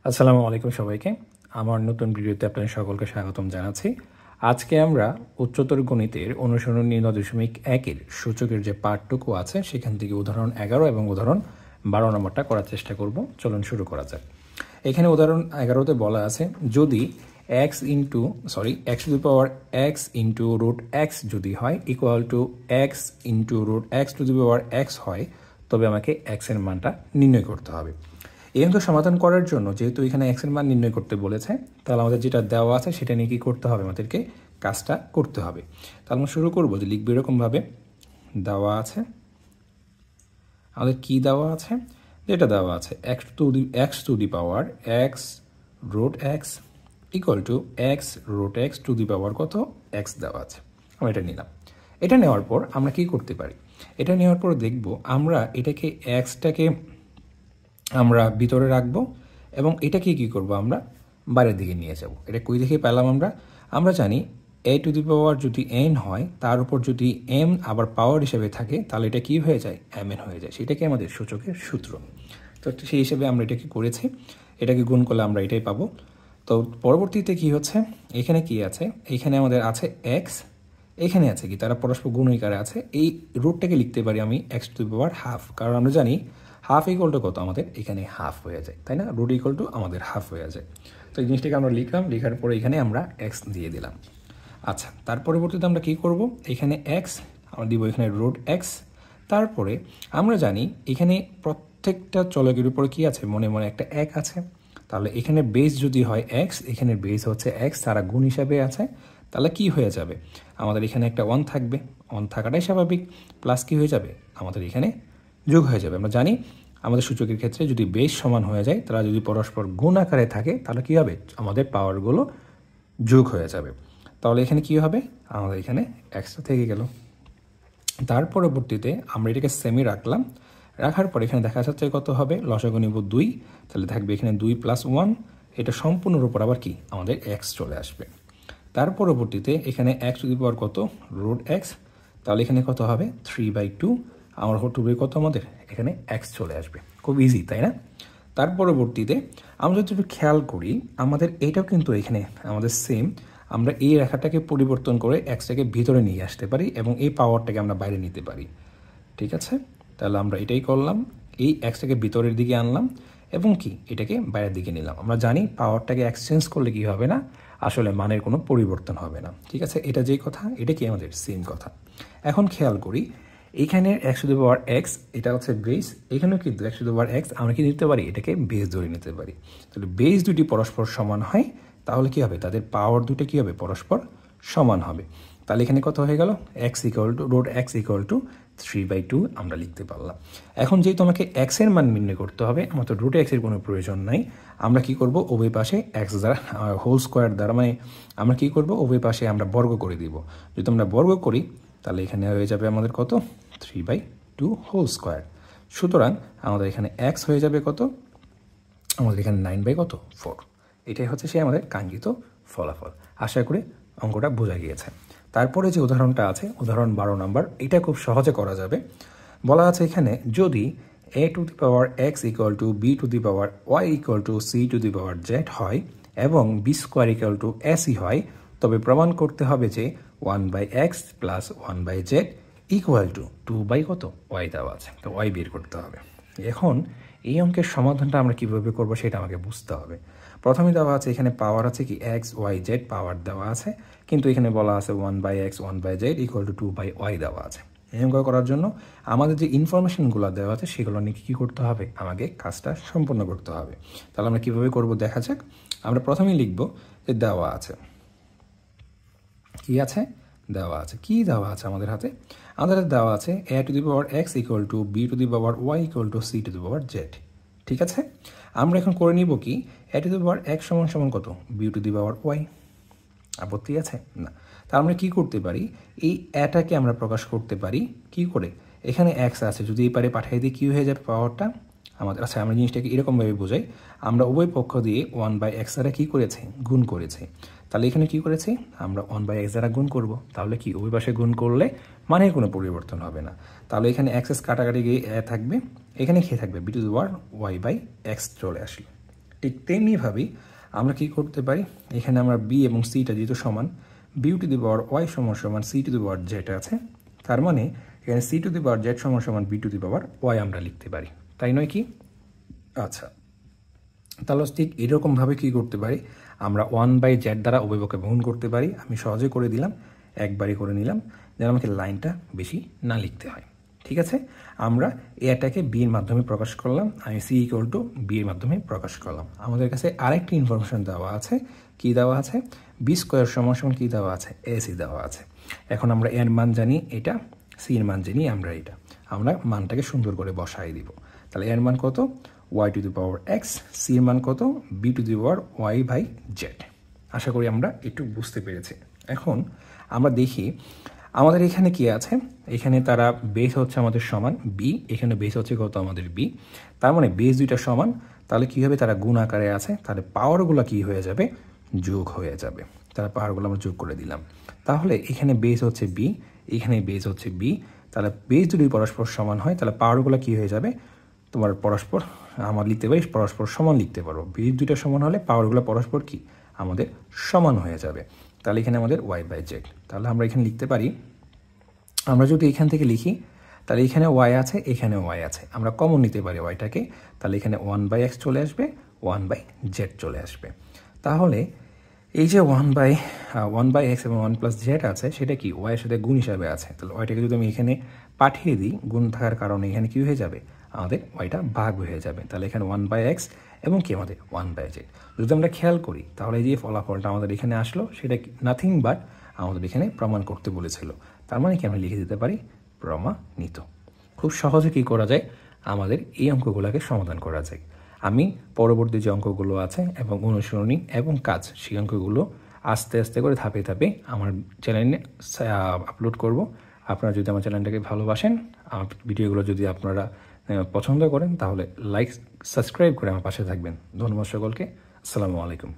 আসসালামু আলাইকুম সবাইকে। আমার নতুন ভিডিওতে আপনাদের সকলকে স্বাগতম জানাচ্ছি। আজকে আমরা উচ্চতর গণিতের অনুসরণ 9.1-এর সূচকের যে পার্টটুকু আছে সেখান থেকে উদাহরণ 11 এবং উদাহরণ 12 নম্বরটা করার চেষ্টা করব। চলুন শুরু করা যাক। এখানে উদাহরণ 11তে বলা আছে যদি x to the power x into root x যদি হয় equal to x into root x to the power x হয়, তবে আমাকে x এর মানটা নির্ণয় করতে হবে। এই অঙ্ক সমাধান করার জন্য যেহেতু এখানে x এর মান নির্ণয় করতে বলেছে, তাহলে আমাদের যেটা দেওয়া আছে সেটা নিয়ে কী করতে হবে, আমাদেরকে কাজটা করতে হবে। তাহলে আমরা শুরু করবো যে লিখবো এরকমভাবে দেওয়া আছে আমাদের কি দেওয়া আছে, যেটা দেওয়া আছে x to the power x root x equal to x root x to the power কত x দেওয়া আছে। আমরা এটা নিলাম। এটা নেওয়ার পর আমরা কি করতে পারি, এটা নেওয়ার পর দেখব আমরা এটাকে এক্সটাকে আমরা ভিতরে রাখবো এবং এটাকে কি করব, আমরা বাইরের দিকে নিয়ে যাব। এটা কই দেখে পেলাম আমরা জানি a টু দি পাওয়ার যদি n হয়, তার উপর যদি m আবার পাওয়ার হিসেবে থাকে, তাহলে এটা কি হয়ে যায়, mn হয়ে যায়। সেটাকে আমাদের সূচকের সূত্র। তো সেই হিসেবে আমরা এটাকে করেছি, এটাকে গুণ করলে আমরা এটাই পাবো। তো পরবর্তীতে কি হচ্ছে, এখানে কি আছে, এখানে আমাদের আছে x, এখানে আছে কি, তারা পরস্পর গুণিকারে আছে। এই রুটটাকে লিখতে পারি আমি x to the power half, কারণ আমরা জানি হাফ ইকুয়াল টু কত, আমাদের এখানে হাফ হয়ে যায়, তাই না? রুট ইকুয়াল টু আমাদের হাফ হয়ে যায়। তো এই জিনিসটাকে আমরা লিখলাম, লেখার পরে এখানে আমরা এক্স দিয়ে দিলাম। আচ্ছা, তার পরবর্তীতে আমরা কী করব, এখানে এক্স আমরা দিব, এখানে রুট এক্স। তারপরে আমরা জানি এখানে প্রত্যেকটা চলকের উপরে কি আছে, মনে মনে একটা এক আছে। তাহলে এখানে বেস যদি হয় এক্স, এখানে বেস হচ্ছে এক্স, তারা গুণ হিসাবে আছে। তাহলে কি হয়ে যাবে, আমাদের এখানে একটা ওয়ান থাকবে, ওয়ান থাকাটাই স্বাভাবিক। প্লাস কি হয়ে যাবে, আমাদের এখানে যোগ হয়ে যাবে। আমরা জানি আমাদের সূচকের ক্ষেত্রে যদি বেস সমান হয়ে যায়, তারা যদি পরস্পর গুণ আকারে থাকে, তাহলে কী হবে, আমাদের পাওয়ারগুলো যোগ হয়ে যাবে। তাহলে এখানে কী হবে, আমাদের এখানে এক্সট্রা থেকে গেল। তার পরবর্তীতে আমরা এটাকে সেমি রাখলাম, রাখার পর এখানে দেখা যাচ্ছে কত হবে, লসাগু নিব 2, তাহলে থাকবে এখানে 2 + 1, এটা সম্পূর্ণর উপর আবার কি, আমাদের এক্স চলে আসবে। তার পরবর্তীতে এখানে এক্স টু দি পাওয়ার কত, রুট এক্স, তাহলে এখানে কত হবে 3/2, আমার হবে কত, আমাদের এখানে এক্স চলে আসবে। খুব ইজি, তাই না? তার পরবর্তীতে আমরা যদি একটু খেয়াল করি, আমাদের এটাও কিন্তু এখানে আমাদের সেম, আমরা এই রেখাটাকে পরিবর্তন করে এক্সটাকে ভিতরে নিয়ে আসতে পারি এবং এই পাওয়ারটাকে আমরা বাইরে নিতে পারি। ঠিক আছে, তাহলে আমরা এটাই করলাম, এই এক্সটাকে ভিতরের দিকে আনলাম এবং কি এটাকে বাইরের দিকে নিলাম। আমরা জানি পাওয়ারটাকে এক্সচেঞ্জ করলে কি হবে না, আসলে মানের কোনো পরিবর্তন হবে না। ঠিক আছে, এটা যেই কথা, এটা কি আমাদের সেম কথা। এখন খেয়াল করি, এইখানে x to the power x, এটা হচ্ছে বেস, এখানেও কিন্তু x to the power x, আমরা কি নিতে পারি, এটাকে বেস ধরে নিতে পারি। তাহলে বেস দুটি পরস্পর সমান হয়, তাহলে কি হবে, তাদের পাওয়ার দুটো কি হবে, পরস্পর সমান হবে। তাহলে এখানে কত হয়ে গেল, x equal to root x equal to 3/2 আমরা লিখতে পারলাম। এখন যেহেতু আমাকে x এর মান নির্ণয় করতে হবে, আমার তো রুট এক্সের কোনো প্রয়োজন নাই, আমরা কি করব, উভয় পাশে x দ্বারা হোল স্কোয়ার দ্বারা, মানে আমরা কি করব, উভয় পাশে আমরা বর্গ করে দিব। যদি আমরা বর্গ করি, তাহলে এখানে হয়ে যাবে আমাদের কত, 3/2 হোল স্কোয়ার। সুতরাং আমাদের এখানে x হয়ে যাবে কত, আমাদের এখানে 9/4। এটাই হচ্ছে সে আমাদের কাঙ্ক্ষিত ফলাফল। আশা করি অঙ্কটা বোঝা গিয়েছে। তারপরে যে উদাহরণটা আছে, উদাহরণ 12 নম্বর, এটা খুব সহজে করা যাবে। বলা আছে এখানে যদি a two the power x equal two b two the power y equal to c two the power z হয় এবং b square equal to ac হয়, তবে প্রমাণ করতে হবে যে 1/x plus 1/z equal to 2 কত y দেওয়া আছে। তো y বের করতে হবে। এখন এই অঙ্কের সমাধানটা আমরা কীভাবে করবো সেটা আমাকে বুঝতে হবে। প্রথমে দেওয়া আছে এখানে পাওয়ার আছে কি এক্স ওয়াই জেড, পাওয়ার দেওয়া আছে, কিন্তু এখানে বলা আছে 1/x 1/z equal to 2/y দেওয়া আছে। এই অঙ্ক করার জন্য আমাদের যে ইনফরমেশনগুলো দেওয়া আছে সেগুলো নিয়ে কী করতে হবে, আমাকে কাজটা সম্পন্ন করতে হবে। তাহলে আমরা কীভাবে করব দেখা যাক। আমরা প্রথমেই লিখব যে দেওয়া আছে, কি আছে, দেওয়া আছে, কি দেওয়া আছে আমাদের হাতে, আমাদের দেওয়া আছে a two the power x equal two b two the power y equal to c two the power z। ঠিক আছে, আমরা এখন করে নিব কি, a two the power x সমান সমান কত, b two the power y। আপত্তি আছে না? তার আমরা কী করতে পারি, এই এটাকে আমরা প্রকাশ করতে পারি কি করে, এখানে x আছে, যদি এই পারে পাঠিয়ে দিই কী হয়ে যাবে পাওয়ারটা আমাদের। আচ্ছা, আমরা জিনিসটাকে এরকমভাবে বোঝাই, আমরা উভয় পক্ষ দিয়ে 1/x দ্বারা কী করেছি, গুণ করেছি। তাহলে এখানে কি করেছি, আমরা 1/x দ্বারা গুণ করব, তাহলে কি উভয় পাশে গুণ করলে মানের কোনো পরিবর্তন হবে না। তাহলে এখানে এক্সেস কাটাকাটি গিয়ে থাকবে, এখানে খেয়ে থাকবে b two the power y/x চলে আসলো। ঠিক তেমনিভাবেই আমরা কি করতে পারি, এখানে আমরা বি এবং সিটা যেহেতু সমান, B to the power Y সমান সমান C to the power Z আছে, তার মানে এখানে C to the power Z সমান সমান B to the power Y আমরা লিখতে পারি, তাই নয় কি? আচ্ছা, তাহলে ঠিক এরকমভাবে কী করতে পারি, আমরা 1/z দ্বারা উভয়পক্ষে গুণ করতে পারি। আমি সহজে করে দিলাম, একবারই করে নিলাম, যেন আমাকে লাইনটা বেশি না লিখতে হয়। ঠিক আছে, আমরা এটাকে বি এর মাধ্যমে প্রকাশ করলাম, আমি সি ইকুয়াল টু বি এর মাধ্যমে প্রকাশ করলাম। আমাদের কাছে আরেকটি ইনফরমেশন দেওয়া আছে, কি দেওয়া আছে, বি স্কোয়ার সমান সমান কী দেওয়া আছে, এসি দেওয়া আছে। এখন আমরা এর মান জানি এটা, সি এর মান জানি আমরা এটা, আমরা মানটাকে সুন্দর করে বসাই দিব। তাহলে এর মান কত, y to the power x, c এর মান কত, b to the power y by z. আশা করি আমরা একটু বুঝতে পেরেছি। এখন আমরা দেখি আমাদের এখানে কি আছে, এখানে তারা বেস হচ্ছে আমাদের সমান বি, এখানে বেস হচ্ছে কত আমাদের বি, তার মানে বেস দুইটা সমান, তাহলে কী হবে, তারা গুণ আকারে আছে, তাহলে পাওয়ারগুলো কী হয়ে যাবে, যোগ হয়ে যাবে। তাহলে পাওয়ারগুলো আমরা যোগ করে দিলাম। তাহলে এখানে বেস হচ্ছে বি, এখানে বেস হচ্ছে বি, তাহলে বেস যদি পরস্পর সমান হয় তাহলে পাওয়ারগুলো কী হয়ে যাবে, তোমার পরস্পর আমরা লিখতে পারি পরস্পর সমান লিখতে পারবো। বেস দুইটা সমান হলে পাওয়ারগুলো পরস্পর কি আমাদের সমান হয়ে যাবে। তাহলে এখানে আমাদের ওয়াই বাই জেড, তাহলে আমরা এখানে লিখতে পারি, আমরা যদি এখান থেকে লিখি তাহলে এখানে ওয়াই আছে, এখানে ওয়াই আছে, আমরা কমন নিতে পারি ওয়াইটাকে, তাহলে এখানে 1/x চলে আসবে, 1/z চলে আসবে। তাহলে এই যে 1/x এবং 1+z আছে সেটা কি ওয়াইয়ের সাথে গুণ হিসাবে আছে, তাহলে ওয়াইটাকে যদি আমি এখানে পাঠিয়ে দিই, গুণ থাকার কারণে এখানে কী হয়ে যাবে, আমাদের ওয়াইটা ভাগ হয়ে যাবে। তাহলে এখানে 1/x এবং কি আমাদের 1/z। যদি আমরা খেয়াল করি তাহলে এই যে ফলাফলটা আমাদের এখানে আসলো সেটা নাথিং বাট আমাদের এখানে প্রমাণ করতে বলেছিল, তার মানে কি আমরা লিখে দিতে পারি প্রমাণিত। খুব সহজে কী করা যায়, আমাদের এই অঙ্কগুলোকে সমাধান করা যায়। আমি পরবর্তী যে অঙ্কগুলো আছে এবং অনুসরণী এবং কাজ, সেই অঙ্কগুলো আস্তে আস্তে করে ধাপে ধাপে আমার চ্যানেলে আপলোড করব। আপনারা যদি আমার চ্যানেলটাকে ভালোবাসেন, আমার ভিডিওগুলো যদি আপনারা পছন্দ করেন, তাহলে লাইক সাবস্ক্রাইব করে আমার পাশে থাকবেন। ধন্যবাদ সকলকে, আসসালামু আলাইকুম।